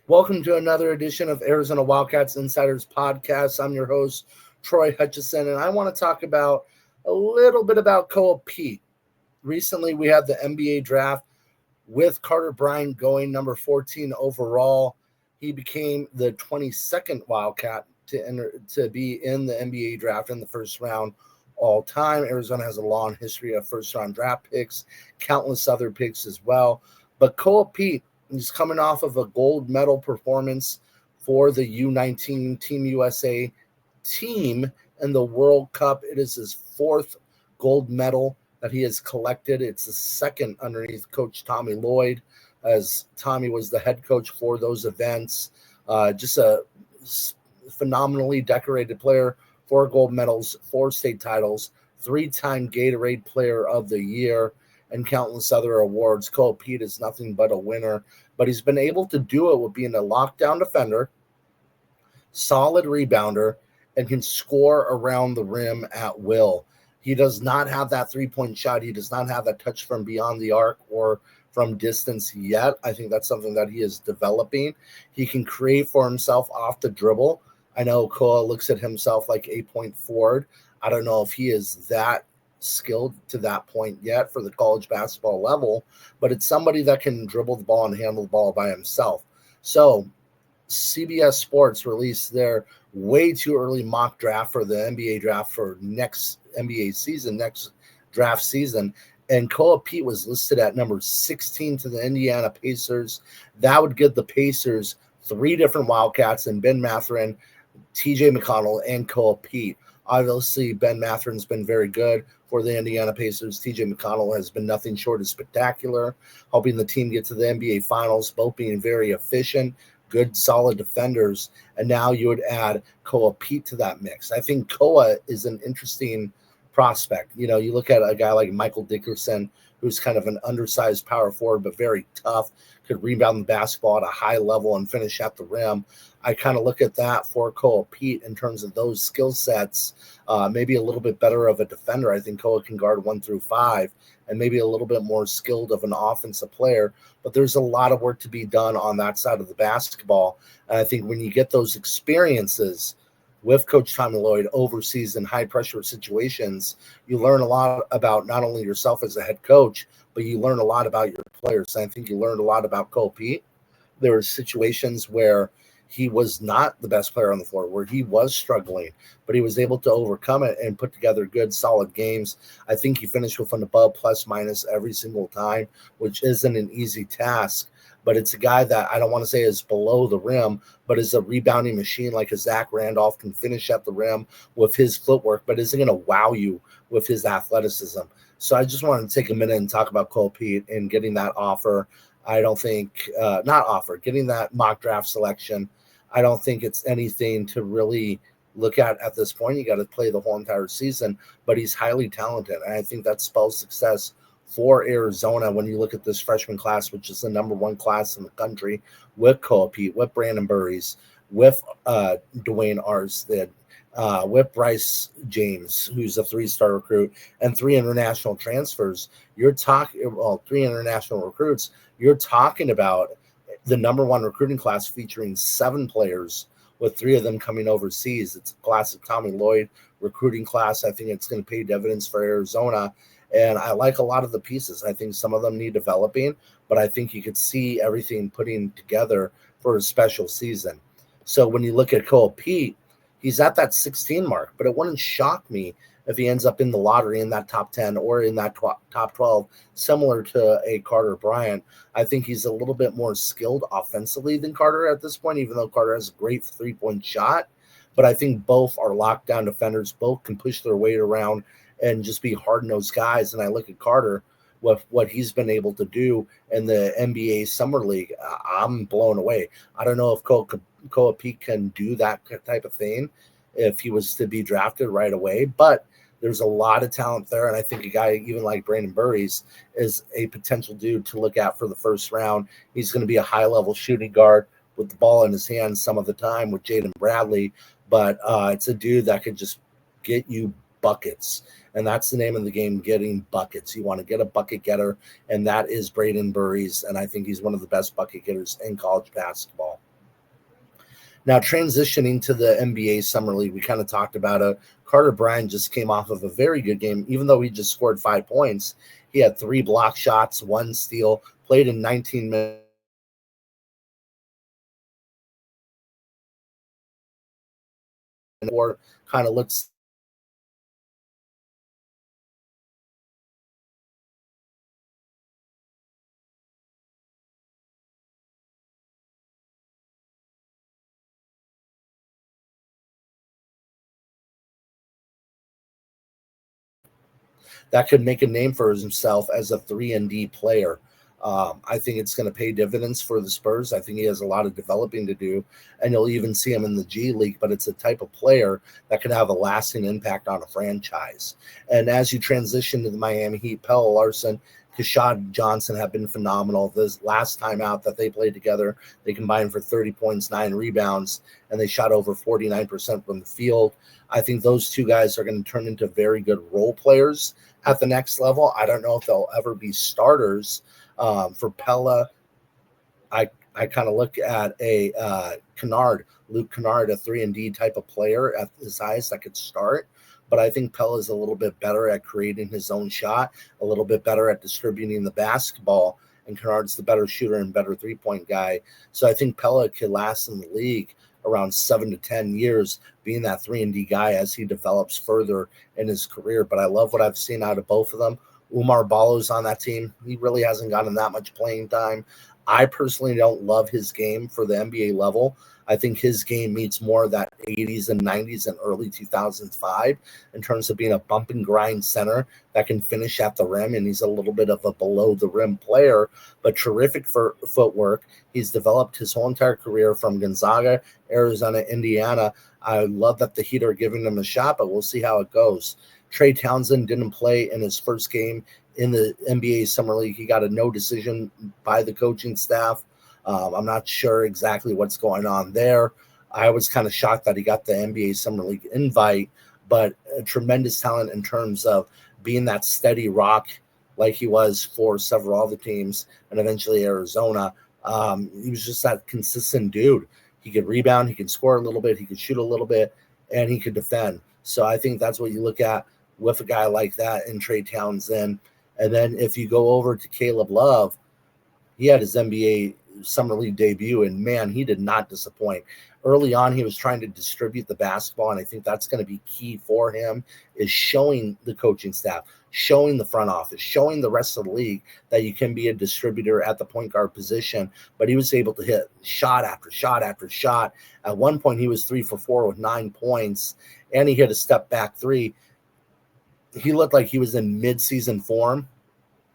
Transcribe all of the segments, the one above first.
Welcome to another edition of Arizona Wildcats Insiders Podcast. I'm your host, Troy Hutchison, and I want to talk about a little bit about Koa Pete. Recently, we had the NBA draft with Carter Bryant going number 14 overall. He became the 22nd Wildcat to be in the NBA draft in the first round all time. Arizona has a long history of first-round draft picks, countless other picks as well. But Koa Pete, he's coming off of a gold medal performance for the U19 Team USA team in the World Cup. It is his fourth gold medal that he has collected. It's the second underneath Coach Tommy Lloyd, as Tommy was the head coach for those events. Just a phenomenally decorated player, 4 gold medals, 4 state titles, 3-time Gatorade Player of the Year, and countless other awards. Koa Pete is nothing but a winner, but he's been able to do it with being a lockdown defender, solid rebounder, and can score around the rim at will. He does not have that three-point shot. He does not have that touch from beyond the arc or from distance yet. I think that's something that he is developing. He can create for himself off the dribble. I know Koa looks at himself like a point forward. I don't know if he is that skilled to that point yet for the college basketball level, but it's somebody that can dribble the ball and handle the ball by himself. So CBS Sports released their way too early mock draft for the NBA draft for next NBA season, next draft season. And Koa Pete was listed at number 16 to the Indiana Pacers. That would give the Pacers 3 different Wildcats and Ben Mathurin, TJ McConnell, and Koa Pete. Obviously, Ben Mathurin's been very good for the Indiana Pacers. TJ McConnell has been nothing short of spectacular, helping the team get to the NBA Finals, both being very efficient, good, solid defenders. And now you would add Koa Pete to that mix. I think Koa is an interesting prospect. You know, you look at a guy like Michael Dickerson, who's kind of an undersized power forward, but very tough, could rebound the basketball at a high level and finish at the rim. I kind of look at that for Koa Pete in terms of those skill sets, maybe a little bit better of a defender. I think Koa can guard 1 through 5 and maybe a little bit more skilled of an offensive player. But there's a lot of work to be done on that side of the basketball. And I think when you get those experiences with Coach Tommy Lloyd overseas in high-pressure situations, you learn a lot about not only yourself as a head coach, but you learn a lot about your players. And I think you learned a lot about Koa Pete. There were situations where he was not the best player on the floor, where he was struggling, but he was able to overcome it and put together good, solid games. I think he finished with an above plus minus every single time, which isn't an easy task. But it's a guy that I don't want to say is below the rim, but is a rebounding machine like a Zach Randolph, can finish at the rim with his footwork, but isn't going to wow you with his athleticism. So I just wanted to take a minute and talk about Koa Pete and getting that offer. I don't think, getting that mock draft selection. I don't think it's anything to really look at this point. You got to play the whole entire season, but he's highly talented. And I think that spells success for Arizona when you look at this freshman class, which is the number 1 class in the country, with Koa Pete, with Brandon Burries, with Dwayne Arstead, with Bryce James, who's a 3-star recruit, and 3 international transfers. You're talking, 3 international recruits. You're talking about the number 1 recruiting class featuring 7 players, with 3 of them coming overseas. It's a classic Tommy Lloyd recruiting class. I think it's going to pay dividends for Arizona. And I like a lot of the pieces. I think some of them need developing, but I think you could see everything putting together for a special season. So when you look at Koa Pete, he's at that 16 mark, but it wouldn't shock me if he ends up in the lottery in that top 10 or in that top 12, similar to a Carter Bryant. I think he's a little bit more skilled offensively than Carter at this point, even though Carter has a great 3-point shot. But I think both are lockdown defenders. Both can push their weight around and just be hard-nosed guys. And I look at Carter, with what he's been able to do in the NBA Summer League. I'm blown away. I don't know if Koa Pete can do that type of thing if he was to be drafted right away, but there's a lot of talent there. And I think a guy even like Brandon Burries is a potential dude to look at for the first round. He's going to be a high-level shooting guard with the ball in his hands some of the time with Jaden Bradley, but it's a dude that could just get you buckets. And that's the name of the game, getting buckets. You want to get a bucket getter, and that is Braden Burries. And I think he's one of the best bucket getters in college basketball. Now, transitioning to the NBA Summer League, we kind of talked about it. Carter Bryant just came off of a very good game. Even though he just scored 5 points, he had 3 block shots, 1 steal, played in 19 minutes. Or kind of looks that could make a name for himself as a 3 and D player. I think it's going to pay dividends for the Spurs. I think he has a lot of developing to do, and you'll even see him in the G League. But it's a type of player that can have a lasting impact on a franchise. And as you transition to the Miami Heat, Pelle Larsson, Kashad Johnson have been phenomenal. This last time out that they played together, they combined for 30 points, 9 rebounds, and they shot over 49% from the field. I think those two guys are going to turn into very good role players at the next level. I don't know if they'll ever be starters. For Pella, I kind of look at a Luke Kennard, a 3 and D type of player at his highest that could start. But I think Pella is a little bit better at creating his own shot, a little bit better at distributing the basketball, and Kennard's the better shooter and better 3-point guy. So I think Pella could last in the league around 7 to 10 years being that 3 and D guy as he develops further in his career. But I love what I've seen out of both of them. Umar Ballo's on that team. He really hasn't gotten that much playing time. I personally don't love his game for the NBA level. I think his game meets more of that 80s and 90s and early 2005 in terms of being a bump and grind center that can finish at the rim, and he's a little bit of a below the rim player, but terrific for footwork. He's developed his whole entire career from Gonzaga, Arizona, Indiana. I love that the Heat are giving him a shot, but we'll see how it goes. Trey Townsend didn't play in his first game in the NBA Summer League. He got a no decision by the coaching staff. I'm not sure exactly what's going on there. I was kind of shocked that he got the NBA Summer League invite, but a tremendous talent in terms of being that steady rock like he was for several other teams and eventually Arizona. He was just that consistent dude. He could rebound, he could score a little bit, he could shoot a little bit, and he could defend. So I think that's what you look at with a guy like that in Trey Townsend. And then if you go over to Caleb Love, he had his NBA Summer League debut, and man, he did not disappoint. Early on, he was trying to distribute the basketball, and I think that's going to be key for him, is showing the coaching staff, showing the front office, showing the rest of the league that you can be a distributor at the point guard position. But he was able to hit shot after shot after shot. At one point, he was 3 for 4 with 9 points, and he hit a step back three. He looked like he was in mid-season form.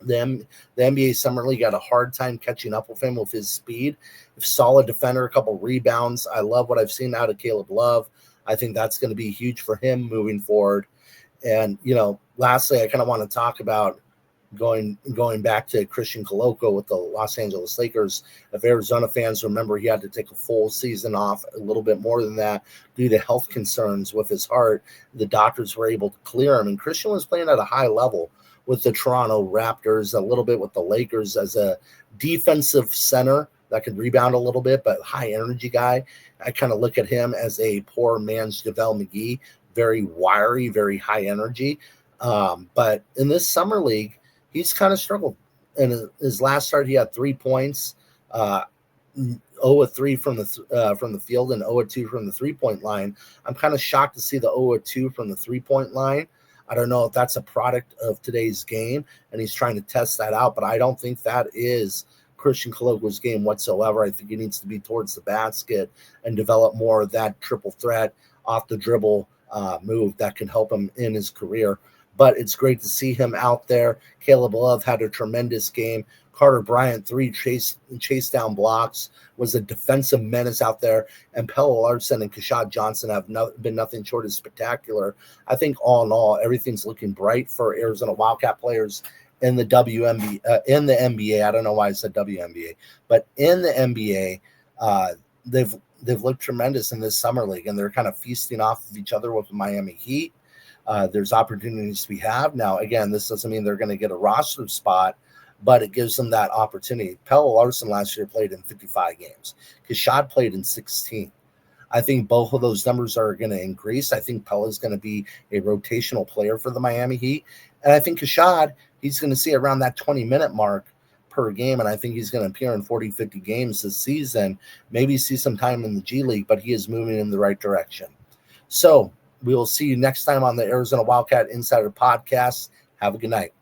The NBA Summer League had a hard time catching up with him with his speed. Solid defender, a couple rebounds. I love what I've seen out of Caleb Love. I think that's going to be huge for him moving forward. And, lastly, I kind of want to talk about going back to Christian Coloco with the Los Angeles Lakers. If Arizona fans remember, he had to take a full season off, a little bit more than that, due to health concerns with his heart. The doctors were able to clear him, and Christian was playing at a high level with the Toronto Raptors, a little bit with the Lakers as a defensive center that could rebound a little bit, but high energy guy. I kind of look at him as a poor man's JaVale McGee, very wiry, very high energy. But in this summer league, he's kind of struggled. In his last start, he had 3 points, 0-3 from the field, and 0-2 from the 3-point line. I'm kind of shocked to see the 0-2 from the 3-point line. I don't know if that's a product of today's game, and he's trying to test that out, but I don't think that is Christian Coloco's game whatsoever. I think he needs to be towards the basket and develop more of that triple threat off the dribble move that can help him in his career. But it's great to see him out there. Caleb Love had a tremendous game. Carter Bryant, 3 chase down blocks, was a defensive menace out there. And Pelle Larsson and Kashad Johnson have been nothing short of spectacular. I think all in all, everything's looking bright for Arizona Wildcat players in the in the NBA. I don't know why I said WNBA, but in the NBA, they've looked tremendous in this summer league, and they're kind of feasting off of each other with the Miami Heat. There's opportunities we have now. Again, this doesn't mean they're going to get a roster spot, but it gives them that opportunity. Pelle Larsson last year played in 55 games. Kashad played in 16. I think both of those numbers are going to increase. I think Pella is going to be a rotational player for the Miami Heat. And I think Kashad, he's going to see around that 20-minute mark per game, and I think he's going to appear in 40, 50 games this season, maybe see some time in the G League, but he is moving in the right direction. So we will see you next time on the Arizona Wildcat Insider Podcast. Have a good night.